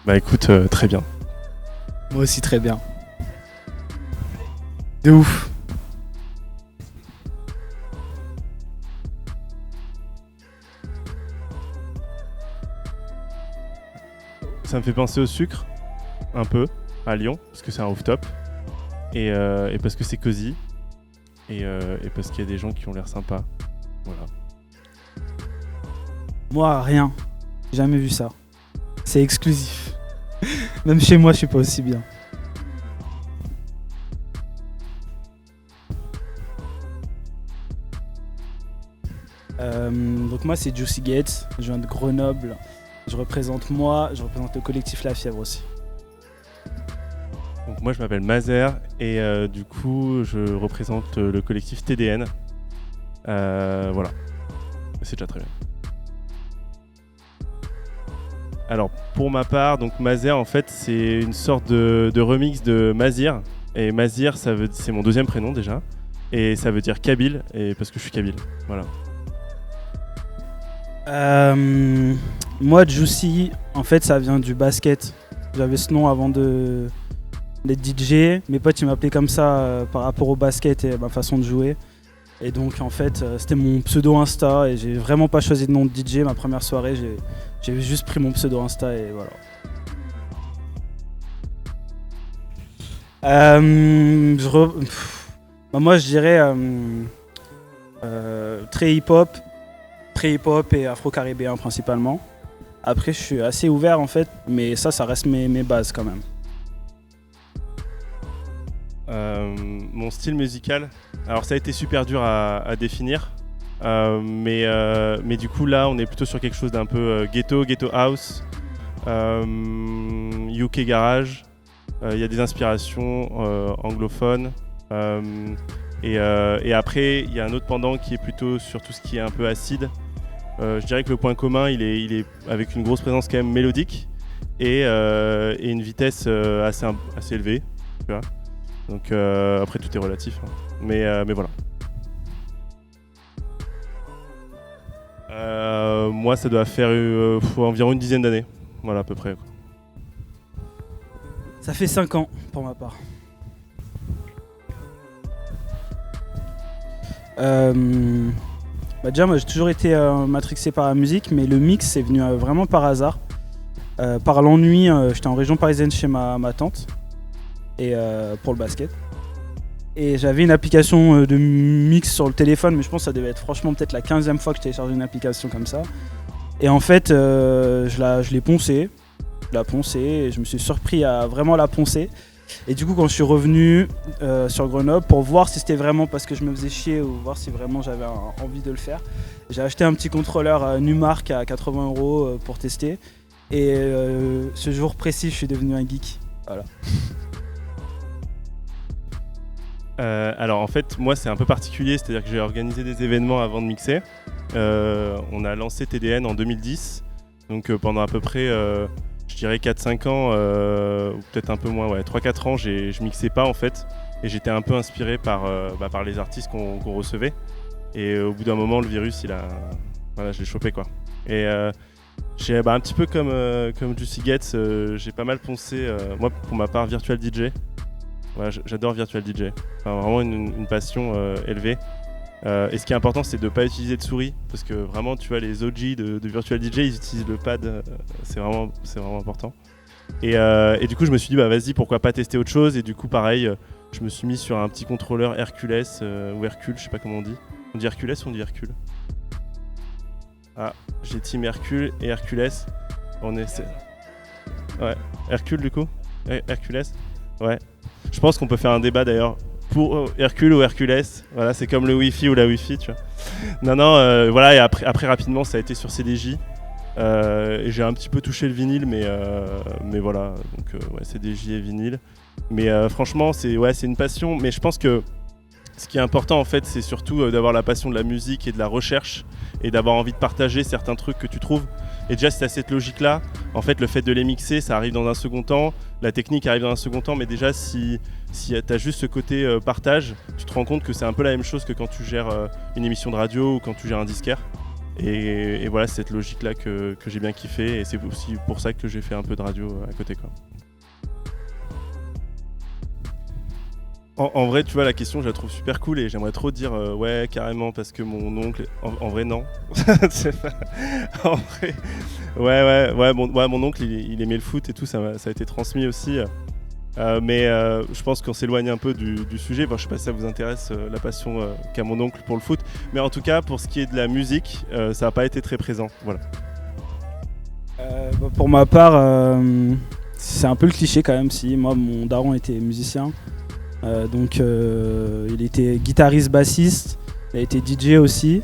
Bah écoute, très bien. Moi aussi très bien. De ouf. Ça me fait penser au sucre, un peu, à Lyon, parce que c'est un rooftop. Et parce que c'est cosy. Et parce qu'il y a des gens qui ont l'air sympas. Voilà. Moi, rien. J'ai jamais vu ça. C'est exclusif. Même chez moi, je suis pas aussi bien. Donc moi, c'est Juicy Gates. Je viens de Grenoble. Je représente le collectif La Fièvre aussi. Donc moi je m'appelle Mazer et du coup je représente le collectif TDN. Voilà. C'est déjà très bien. Alors pour ma part, donc Mazer en fait c'est une sorte de remix de Mazir. Et Mazir c'est mon deuxième prénom déjà. Et ça veut dire Kabyle, et parce que je suis Kabyle. Voilà. Moi, Juicy, en fait, ça vient du basket. J'avais ce nom avant d'être DJ. Mes potes, ils m'appelaient comme ça par rapport au basket et à ma façon de jouer. Et donc, en fait, c'était mon pseudo Insta et j'ai vraiment pas choisi de nom de DJ. Ma première soirée, j'ai juste pris mon pseudo Insta et voilà. Moi, je dirais très hip-hop et afro-caribéen principalement. Après, je suis assez ouvert en fait, mais ça reste mes bases quand même. Mon style musical, alors ça a été super dur à définir, mais du coup là on est plutôt sur quelque chose d'un peu ghetto house, UK garage. Il y a des inspirations anglophones, et après il y a un autre pendant qui est plutôt sur tout ce qui est un peu acide. Je dirais que le point commun il est avec une grosse présence quand même mélodique et une vitesse assez élevée, tu vois. Donc après tout est relatif, hein. Mais voilà. Moi ça doit faire environ une dizaine d'années, voilà à peu près, quoi. Ça fait 5 ans pour ma part. Déjà moi j'ai toujours été matrixé par la musique, mais le mix c'est venu vraiment par hasard. Par l'ennui, j'étais en région parisienne chez ma tante et pour le basket. Et j'avais une application de mix sur le téléphone, mais je pense que ça devait être franchement peut-être la 15e fois que je téléchargeais une application comme ça. Et en fait, je l'ai poncée. Et je me suis surpris à vraiment la poncer. Et du coup, quand je suis revenu sur Grenoble pour voir si c'était vraiment parce que je me faisais chier ou voir si vraiment j'avais envie de le faire, j'ai acheté un petit contrôleur Numark à 80 € pour tester. Et ce jour précis, je suis devenu un geek. Voilà. Alors en fait, moi c'est un peu particulier, c'est-à-dire que j'ai organisé des événements avant de mixer. On a lancé TDN en 2010, donc pendant à peu près, je dirais 4-5 ans, ou peut-être un peu moins, ouais, 3-4 ans, je mixais pas en fait, et j'étais un peu inspiré par les artistes qu'on recevait. Et au bout d'un moment, le virus, voilà, je l'ai chopé quoi. Et j'ai un petit peu comme Juicy Gates, j'ai pas mal poncé, moi pour ma part, Virtual DJ. Ouais, j'adore Virtual DJ, enfin, vraiment une passion élevée. Et ce qui est important, c'est de ne pas utiliser de souris, parce que vraiment, tu vois, les OG de Virtual DJ, ils utilisent le pad, c'est vraiment important. Et du coup, je me suis dit, bah vas-y, pourquoi pas tester autre chose. Et du coup, pareil, je me suis mis sur un petit contrôleur Hercules, ou Hercule, je sais pas comment on dit. On dit Hercules ou on dit Hercule? Ah, j'ai team Hercule et Hercules. Ouais, Hercule du coup? Hercules? Ouais. Je pense qu'on peut faire un débat d'ailleurs pour Hercule ou Hercules. Voilà, c'est comme le Wi-Fi ou la Wi-Fi, tu vois. Non, voilà, et après rapidement, ça a été sur CDJ. Et j'ai un petit peu touché le vinyle, mais voilà, donc ouais, CDJ et vinyle. Mais franchement, c'est une passion. Mais je pense que ce qui est important en fait, c'est surtout d'avoir la passion de la musique et de la recherche et d'avoir envie de partager certains trucs que tu trouves. Et déjà, si tu as cette logique-là, en fait, le fait de les mixer, ça arrive dans un second temps, la technique arrive dans un second temps, mais déjà, si tu as juste ce côté partage, tu te rends compte que c'est un peu la même chose que quand tu gères une émission de radio ou quand tu gères un disquaire. Et voilà, c'est cette logique-là que j'ai bien kiffé, et c'est aussi pour ça que j'ai fait un peu de radio à côté, quoi. En vrai, tu vois, la question, je la trouve super cool et j'aimerais trop dire ouais, carrément, parce que mon oncle. En vrai, non. C'est pas- En vrai, mon oncle, il aimait le foot et tout, ça a été transmis aussi. Mais je pense qu'on s'éloigne un peu du sujet. Bon, je sais pas si ça vous intéresse, la passion qu'a mon oncle pour le foot. Mais en tout cas, pour ce qui est de la musique, ça n'a pas été très présent. Voilà. Pour ma part, c'est un peu le cliché quand même. Si moi, mon daron était musicien, donc il était guitariste, bassiste, il a été DJ aussi.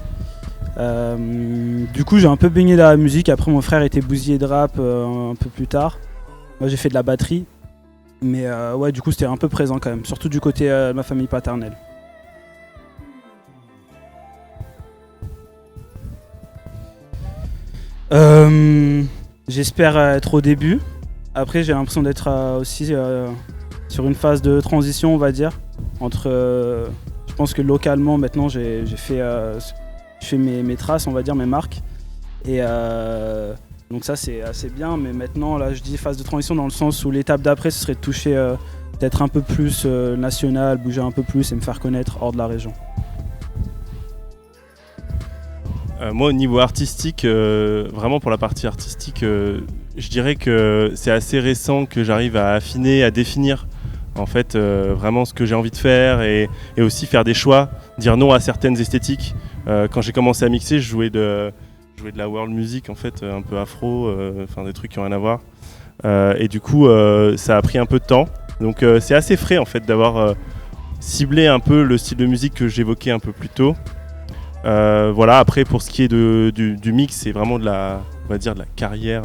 Du coup, j'ai un peu baigné dans la musique. Après, mon frère était bousillé de rap un peu plus tard. Moi, j'ai fait de la batterie. Mais ouais, du coup, c'était un peu présent quand même, surtout du côté de ma famille paternelle. J'espère être au début. Après, j'ai l'impression d'être aussi sur une phase de transition, on va dire. Entre, je pense que localement, maintenant, je fais mes traces, on va dire, mes marques. Et donc ça, c'est assez bien. Mais maintenant, là, je dis phase de transition dans le sens où l'étape d'après, ce serait de toucher d'être un peu plus national, bouger un peu plus et me faire connaître hors de la région. Moi, au niveau artistique, vraiment pour la partie artistique, je dirais que c'est assez récent que j'arrive à affiner, à définir en fait vraiment ce que j'ai envie de faire, et aussi faire des choix, dire non à certaines esthétiques. Quand j'ai commencé à mixer, je jouais de la world music, en fait, un peu afro, enfin des trucs qui n'ont rien à voir. Et du coup, ça a pris un peu de temps. Donc c'est assez frais en fait d'avoir ciblé un peu le style de musique que j'évoquais un peu plus tôt. Voilà, après pour ce qui est du mix, c'est vraiment on va dire de la carrière.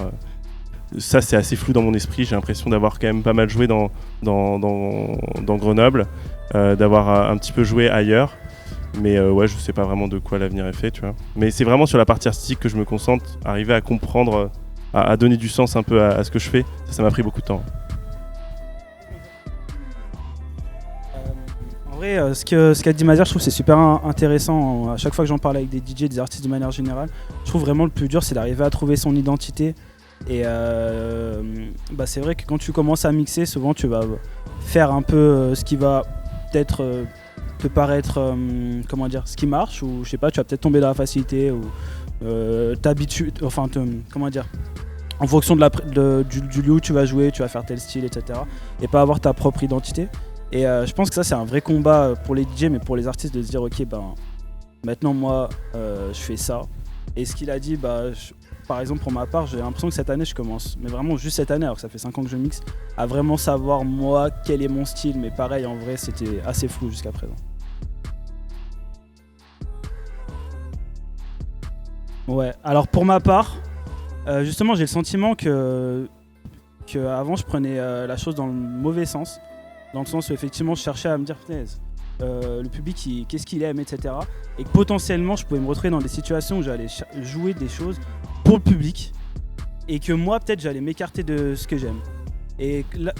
Ça, c'est assez flou dans mon esprit. J'ai l'impression d'avoir quand même pas mal joué dans Grenoble, d'avoir un petit peu joué ailleurs. Mais ouais, je sais pas vraiment de quoi l'avenir est fait, tu vois. Mais c'est vraiment sur la partie artistique que je me concentre, arriver à comprendre, à donner du sens un peu à ce que je fais. Ça m'a pris beaucoup de temps. En vrai, ce qu'a dit Mazer, je trouve que c'est super intéressant. À chaque fois que j'en parle avec des DJ, des artistes de manière générale, je trouve vraiment le plus dur, c'est d'arriver à trouver son identité. Et c'est vrai que quand tu commences à mixer, souvent tu vas faire un peu ce qui va peut-être te paraître, comment dire, ce qui marche, ou je sais pas, tu vas peut-être tomber dans la facilité, ou t'habituer, enfin, comment dire, en fonction du lieu où tu vas jouer, tu vas faire tel style, etc. Et pas avoir ta propre identité. Et je pense que ça, c'est un vrai combat pour les DJ, mais pour les artistes, de se dire, ok, maintenant moi, je fais ça. Et ce qu'il a dit, par exemple, pour ma part, j'ai l'impression que cette année, je commence, mais vraiment juste cette année, alors que ça fait 5 ans que je mixe, à vraiment savoir, moi, quel est mon style. Mais pareil, en vrai, c'était assez flou jusqu'à présent. Ouais, alors pour ma part, justement, j'ai le sentiment que avant, je prenais la chose dans le mauvais sens. Dans le sens où, effectivement, je cherchais à me dire, punaise, le public, qu'est-ce qu'il aime, etc. Et que potentiellement, je pouvais me retrouver dans des situations où j'allais jouer des choses pour le public, et que moi, peut-être, j'allais m'écarter de ce que j'aime. Et là...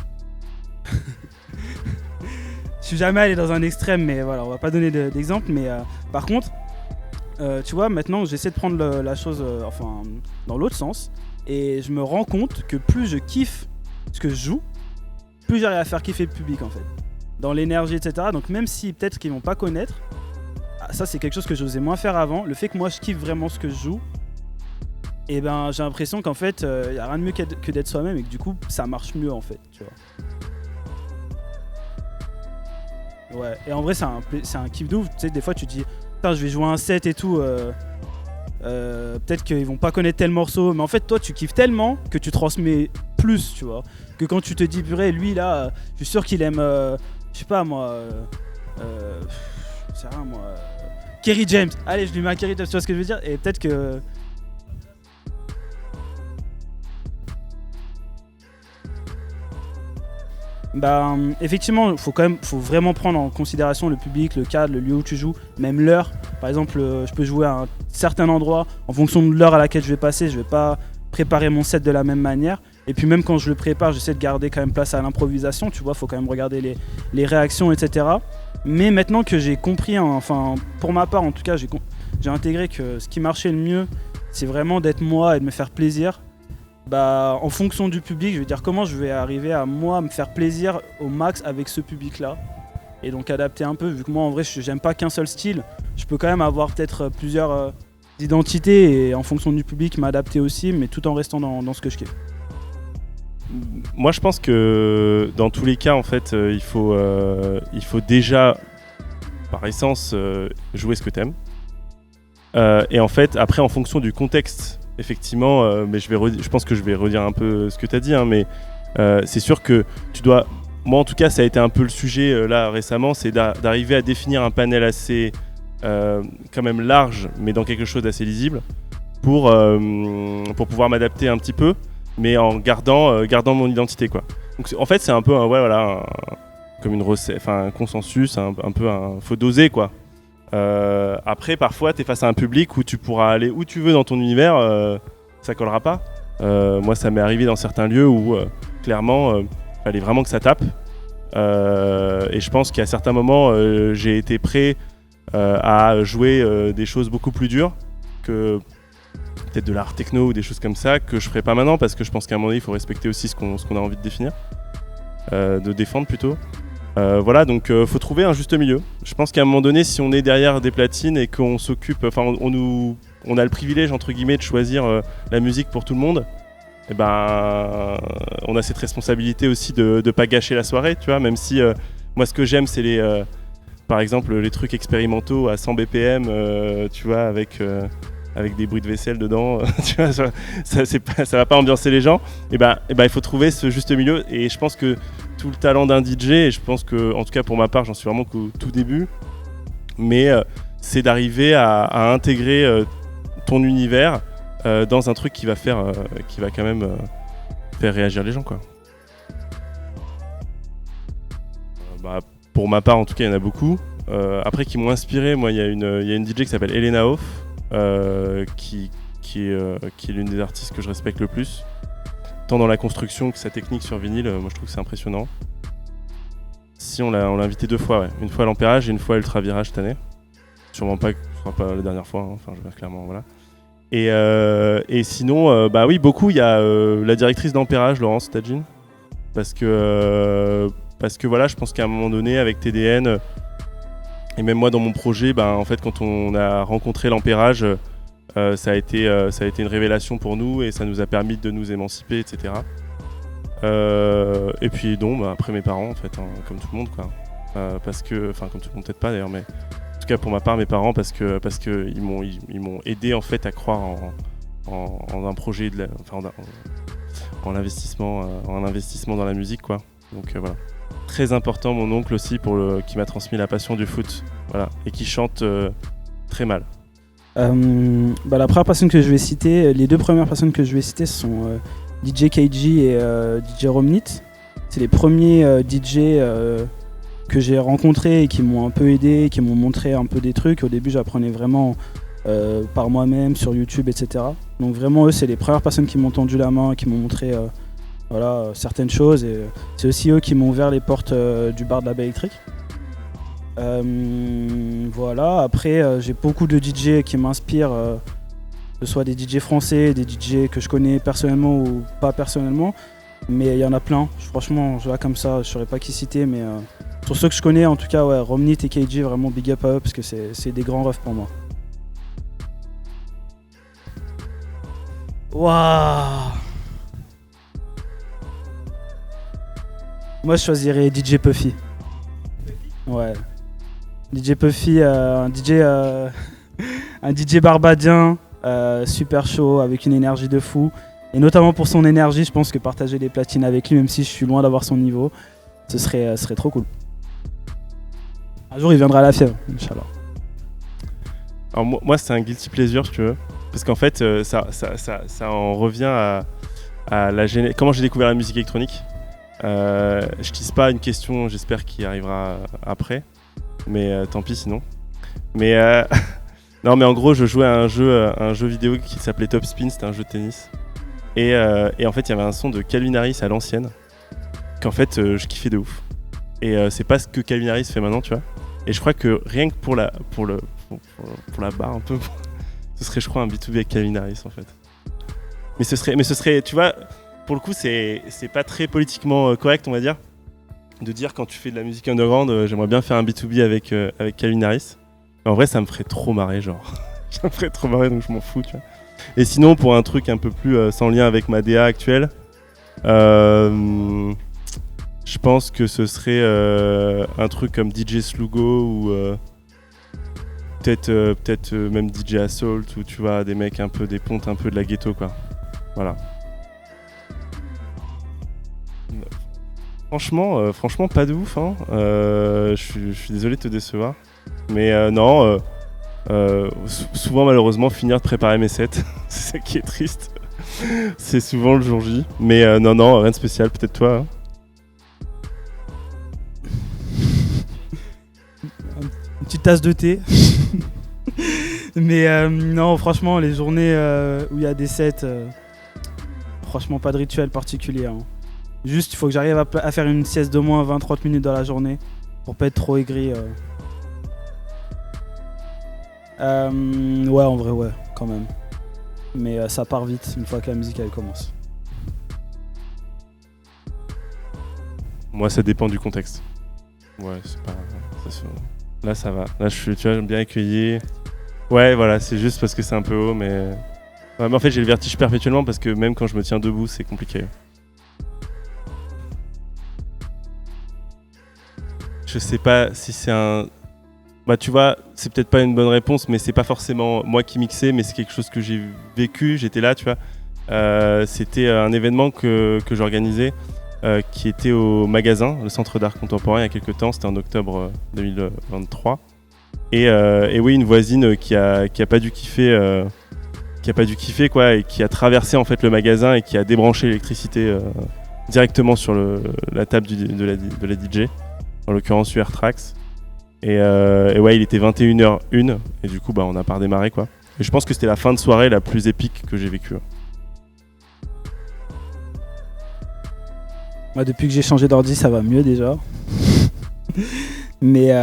je suis jamais allé dans un extrême, mais voilà, on va pas donner d'exemple. Mais par contre, tu vois, maintenant, j'essaie de prendre la chose dans l'autre sens, et je me rends compte que plus je kiffe ce que je joue, plus j'arrive à faire kiffer le public, en fait, dans l'énergie, etc. Donc même si peut-être qu'ils vont pas connaître, ça c'est quelque chose que j'osais moins faire avant. Le fait que moi je kiffe vraiment ce que je joue, et j'ai l'impression qu'en fait y a rien de mieux que d'être soi-même, et que du coup ça marche mieux, en fait, tu vois. Ouais, et en vrai c'est un kiff de ouf. Tu sais, des fois tu te dis, putain, je vais jouer un set et tout, peut-être qu'ils vont pas connaître tel morceau, mais en fait toi tu kiffes tellement que tu transmets plus, tu vois, que quand tu te dis, purée, lui là, je suis sûr qu'il aime, je sais pas moi, je sais rien moi, Kerry James, allez, je lui mets un Kerry James, tu vois ce que je veux dire. Et peut-être que... effectivement, faut vraiment prendre en considération le public, le cadre, le lieu où tu joues, même l'heure. Par exemple, je peux jouer à un certain endroit, en fonction de l'heure à laquelle je vais passer, je vais pas préparer mon set de la même manière. Et puis même quand je le prépare, j'essaie de garder quand même place à l'improvisation, tu vois, faut quand même regarder les réactions, etc. Mais maintenant que j'ai compris, enfin pour ma part en tout cas, j'ai j'ai intégré que ce qui marchait le mieux, c'est vraiment d'être moi et de me faire plaisir. En fonction du public, je vais dire comment je vais arriver à moi me faire plaisir au max avec ce public-là. Et donc adapter un peu, vu que moi en vrai j'aime pas qu'un seul style, je peux quand même avoir peut-être plusieurs identités et en fonction du public m'adapter aussi, mais tout en restant dans ce que je kiffe. Moi je pense que dans tous les cas en fait il faut déjà par essence jouer ce que t'aimes. Et en fait après en fonction du contexte effectivement, mais je pense que je vais redire un peu ce que t'as dit, hein, mais c'est sûr que tu dois... Moi en tout cas ça a été un peu le sujet là récemment, c'est d'arriver à définir un panel assez quand même large mais dans quelque chose d'assez lisible pour pouvoir m'adapter un petit peu mais en gardant mon identité quoi. Donc en fait c'est un peu comme une recette, enfin un consensus, un peu faut doser quoi. Après parfois t'es face à un public où tu pourras aller où tu veux dans ton univers, ça collera pas. Moi ça m'est arrivé dans certains lieux où clairement fallait vraiment que ça tape. Et je pense qu'à certains moments, j'ai été prêt à jouer des choses beaucoup plus dures que peut-être de l'art techno ou des choses comme ça que je ferai pas maintenant parce que je pense qu'à un moment donné, il faut respecter aussi ce qu'on a envie de définir, de défendre plutôt. Voilà, donc faut trouver un juste milieu. Je pense qu'à un moment donné, si on est derrière des platines et qu'on s'occupe, enfin on a le privilège entre guillemets de choisir la musique pour tout le monde. Et on a cette responsabilité aussi de pas gâcher la soirée, tu vois, même si moi ce que j'aime c'est par exemple les trucs expérimentaux à 100 BPM, tu vois, avec des bruits de vaisselle dedans, tu vois, ça va pas ambiancer les gens. Il faut trouver ce juste milieu et je pense que tout le talent d'un DJ, et je pense que en tout cas pour ma part j'en suis vraiment qu'au tout début, mais c'est d'arriver à intégrer ton univers dans un truc qui va quand même faire réagir les gens quoi. Pour ma part en tout cas il y en a beaucoup. Après qui m'ont inspiré, moi il y a une DJ qui s'appelle Elena Hoff, qui est l'une des artistes que je respecte le plus, tant dans la construction que sa technique sur vinyle. Moi je trouve que c'est impressionnant. Si on l'a invité 2 fois, ouais. Une fois à l'Ampérage et une fois à Ultra Virage cette année. Sûrement pas, ce sera pas la dernière fois, hein. Enfin je veux dire clairement voilà. Et sinon, oui, beaucoup, il y a la directrice d'Ampérage, Laurence Tadjine, parce que voilà, je pense qu'à un moment donné, avec TDN, et même moi dans mon projet, en fait, quand on a rencontré l'Ampérage, ça a été une révélation pour nous et ça nous a permis de nous émanciper, etc. Et puis après mes parents, en fait, hein, comme tout le monde, quoi. Parce que, enfin, comme tout le monde, peut-être pas d'ailleurs, mais en tout cas pour ma part mes parents parce que ils m'ont aidé en fait à croire en un projet en investissement dans la musique quoi. Donc voilà. Très important mon oncle aussi qui m'a transmis la passion du foot, voilà, et qui chante très mal. La première personne que je vais citer, les 2 premières personnes que je vais citer sont DJ KG et DJ Romnit. C'est les premiers DJ que j'ai rencontrés et qui m'ont un peu aidé, qui m'ont montré un peu des trucs. Au début j'apprenais vraiment par moi-même sur YouTube, etc. Donc vraiment eux c'est les premières personnes qui m'ont tendu la main, qui m'ont montré certaines choses, et c'est aussi eux qui m'ont ouvert les portes du bar de la Baie Électrique. Voilà, après j'ai beaucoup de DJ qui m'inspirent, que ce soit des DJ français, des DJ que je connais personnellement ou pas personnellement, mais il y en a plein. Franchement, là comme ça, je saurais pas qui citer, mais sur ceux que je connais, en tout cas, ouais, Romnit et KG, vraiment big up à eux parce que c'est des grands refs pour moi. Waouh! Moi, je choisirais DJ Puffy. Ouais. DJ Puffy, un DJ barbadien, super chaud, avec une énergie de fou. Et notamment pour son énergie, je pense que partager des platines avec lui, même si je suis loin d'avoir son niveau, ce serait trop cool. Un jour, il viendra à la fièvre, Inch'Allah. Alors moi, c'est un guilty pleasure, si tu veux. Parce qu'en fait, ça en revient à comment j'ai découvert la musique électronique. Je tease pas une question, j'espère qu'il arrivera après. Mais tant pis sinon. Mais non, mais en gros, je jouais à un jeu vidéo qui s'appelait Top Spin, c'était un jeu de tennis. Et en fait, il y avait un son de Calvin Harris à l'ancienne qu'en fait, je kiffais de ouf. Et c'est pas ce que Calvin Harris fait maintenant, tu vois. Et je crois que rien que pour pour la barre un peu. Ce serait, je crois, un B2B avec Calvin Harris en fait. Mais ce serait, tu vois, pour le coup, c'est pas très politiquement correct, on va dire, de dire quand tu fais de la musique underground, j'aimerais bien faire un B2B avec Calvin Harris. Mais en vrai, ça me ferait trop marrer, genre. Ça me ferait trop marrer, donc je m'en fous, tu vois. Et sinon, pour un truc un peu plus sans lien avec ma DA actuelle, je pense que ce serait un truc comme DJ Slugo ou peut-être même DJ Assault ou tu vois des mecs un peu des pontes un peu de la ghetto quoi. Voilà. Franchement pas de ouf hein. Je suis désolé de te décevoir. Mais non souvent malheureusement finir de préparer mes sets, c'est ça qui est triste. C'est souvent le jour J. Mais non, rien de spécial, peut-être toi. Hein. Une petite tasse de thé. Mais non, franchement, les journées où il y a des sets, franchement, pas de rituel particulier. Hein. Juste, il faut que j'arrive à faire une sieste d'au moins 20-30 minutes dans la journée pour pas être trop aigri. Ouais, en vrai, ouais, quand même. Mais ça part vite une fois que la musique elle commence. Moi, ça dépend du contexte. Ouais, c'est pas. Là, ça va. Là, je suis, tu vois, bien accueilli. Ouais, voilà, c'est juste parce que c'est un peu haut, mais. Ouais, mais en fait, j'ai le vertige perpétuellement parce que même quand je me tiens debout, c'est compliqué. Je sais pas si c'est un. Bah, tu vois, c'est peut-être pas une bonne réponse, mais c'est pas forcément moi qui mixais, mais c'est quelque chose que j'ai vécu. J'étais là, tu vois. C'était un événement que j'organisais. Qui était au magasin, le Centre d'Art Contemporain, il y a quelques temps, c'était en octobre 2023. Et oui, une voisine qui a pas dû kiffer, quoi, et qui a traversé en fait le magasin et qui a débranché l'électricité directement sur la table de la DJ, en l'occurrence UR Trax. Et ouais, il était 21h01 et du coup, bah, on a pas redémarré quoi. Et je pense que c'était la fin de soirée la plus épique que j'ai vécue. Moi, depuis que j'ai changé d'ordi, ça va mieux déjà. Mais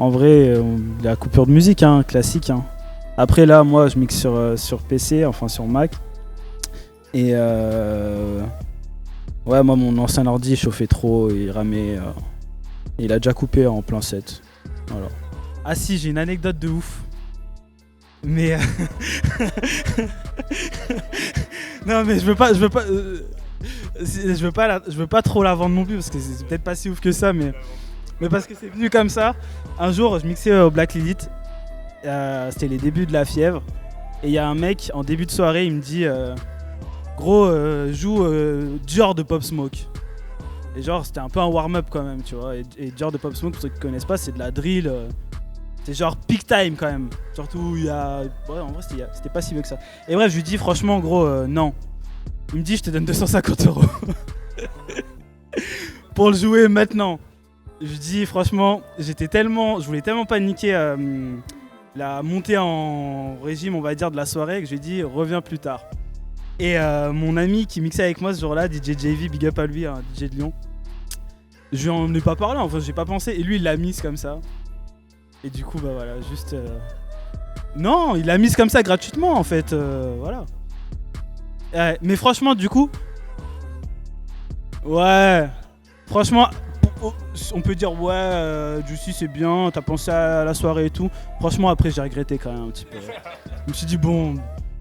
en vrai, la coupure de musique, hein, classique. Hein. Après, là, moi, je mixe sur PC, enfin sur Mac. Et ouais, moi, mon ancien ordi chauffait trop, il ramait. Il a déjà coupé en plein set. Voilà. Ah si, j'ai une anecdote de ouf. Mais non mais je veux pas trop la vendre non plus parce que c'est peut-être pas si ouf que ça mais parce que c'est venu comme ça. Un jour je mixais au Black Lilith, c'était les débuts de La Fièvre et il y a un mec en début de soirée il me dit gros joue Dior de Pop Smoke et genre c'était un peu un warm-up quand même tu vois et Dior de Pop Smoke pour ceux qui connaissent pas c'est de la drill. C'est genre peak time quand même. Surtout il y a. Ouais, en vrai c'était pas si vieux que ça. Et bref, je lui dis franchement gros non. Il me dit je te donne 250€ pour le jouer maintenant. Je lui dis franchement, je voulais tellement pas niquer la montée en régime on va dire de la soirée que je lui ai dit reviens plus tard. Et mon ami qui mixait avec moi ce jour-là, DJ JV, big up à lui, un DJ de Lyon. Je lui en ai pas parlé, enfin j'ai pas pensé. Et lui il l'a mise comme ça. Et du coup, bah voilà, juste. Non, il l'a mise comme ça gratuitement en fait, voilà. Mais franchement, du coup. Ouais. Franchement, on peut dire, ouais, Juicy c'est bien, t'as pensé à la soirée et tout. Franchement, après, j'ai regretté quand même un petit peu. Je me suis dit, bon,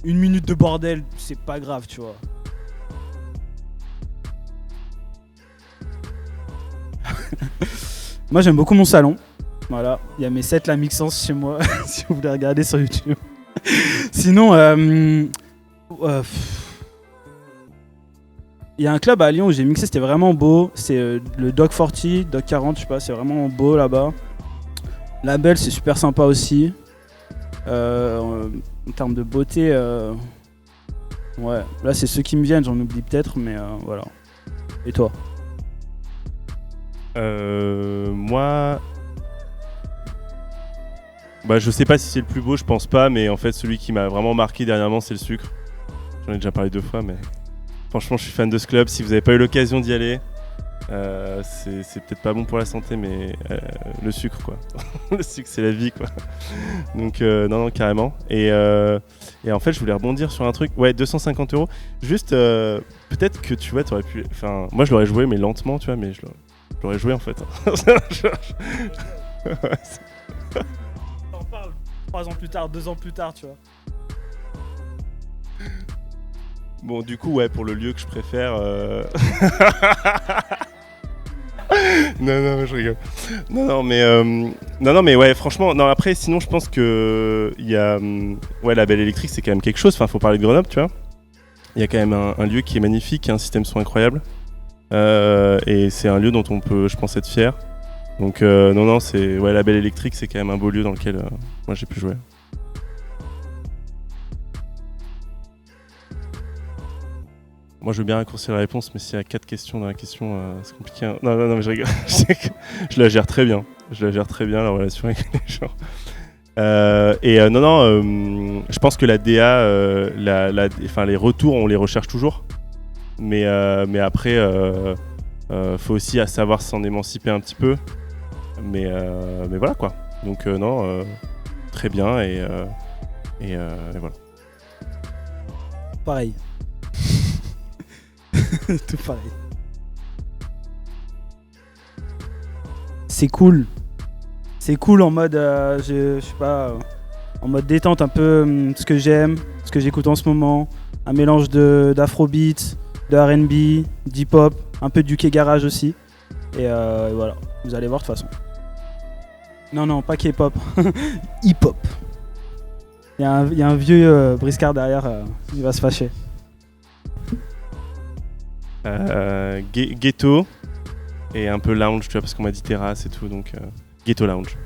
1 minute de bordel, c'est pas grave, tu vois. Moi, j'aime beaucoup mon salon. Voilà, il y a mes 7 la mixance chez moi, si vous voulez regarder sur YouTube. Sinon, il y a un club à Lyon où j'ai mixé, c'était vraiment beau. C'est le Doc 40, Doc 40, je sais pas, c'est vraiment beau là-bas. La Belle, c'est super sympa aussi. En termes de beauté, ouais, là c'est ceux qui me viennent, j'en oublie peut-être, mais voilà. Et toi ? Moi... Bah, je sais pas si c'est le plus beau, je pense pas, mais en fait celui qui m'a vraiment marqué dernièrement c'est le Sucre. J'en ai déjà parlé 2 fois, mais franchement je suis fan de ce club. Si vous n'avez pas eu l'occasion d'y aller, C'est peut-être pas bon pour la santé, mais le sucre, quoi. Le sucre, c'est la vie, quoi. Donc, non, carrément. Et en fait, je voulais rebondir sur un truc. Ouais, 250 €. Juste, peut-être que tu vois, t'aurais pu. Enfin, moi, je l'aurais joué, mais lentement, tu vois, mais je l'aurais joué en fait. T'en parles 3 ans plus tard, 2 ans plus tard, tu vois. Bon, du coup, ouais, pour le lieu que je préfère. Non, je rigole. Non, mais ouais, franchement, non, après, sinon, je pense que il y a, ouais, la Belle Électrique, c'est quand même quelque chose. Enfin, faut parler de Grenoble, tu vois. Il y a quand même un lieu qui est magnifique, un système son incroyable, et c'est un lieu dont on peut, je pense, être fier. Donc, non, c'est, ouais, la Belle Électrique, c'est quand même un beau lieu dans lequel moi j'ai pu jouer. Moi, je veux bien raccourcir la réponse, mais s'il y a 4 questions dans la question, c'est compliqué. Hein. Non, mais je rigole. Je la gère très bien. La relation avec les gens. Non, je pense que la DA, les retours, on les recherche toujours. Mais après, faut aussi savoir s'en émanciper un petit peu. Mais voilà, quoi. Donc, non, très bien. Et voilà. Pareil. Tout pareil. C'est cool. C'est cool en mode, je sais pas, en mode détente, un peu ce que j'aime, ce que j'écoute en ce moment. Un mélange d'afrobeat, de R&B, d'hip-hop, un peu de UK garage aussi. Et voilà, vous allez voir de toute façon. Non, pas K-pop. Hip-hop. Il y a un vieux briscard derrière, il va se fâcher. Ghetto et un peu lounge, tu vois, parce qu'on m'a dit terrasse et tout, donc ghetto lounge.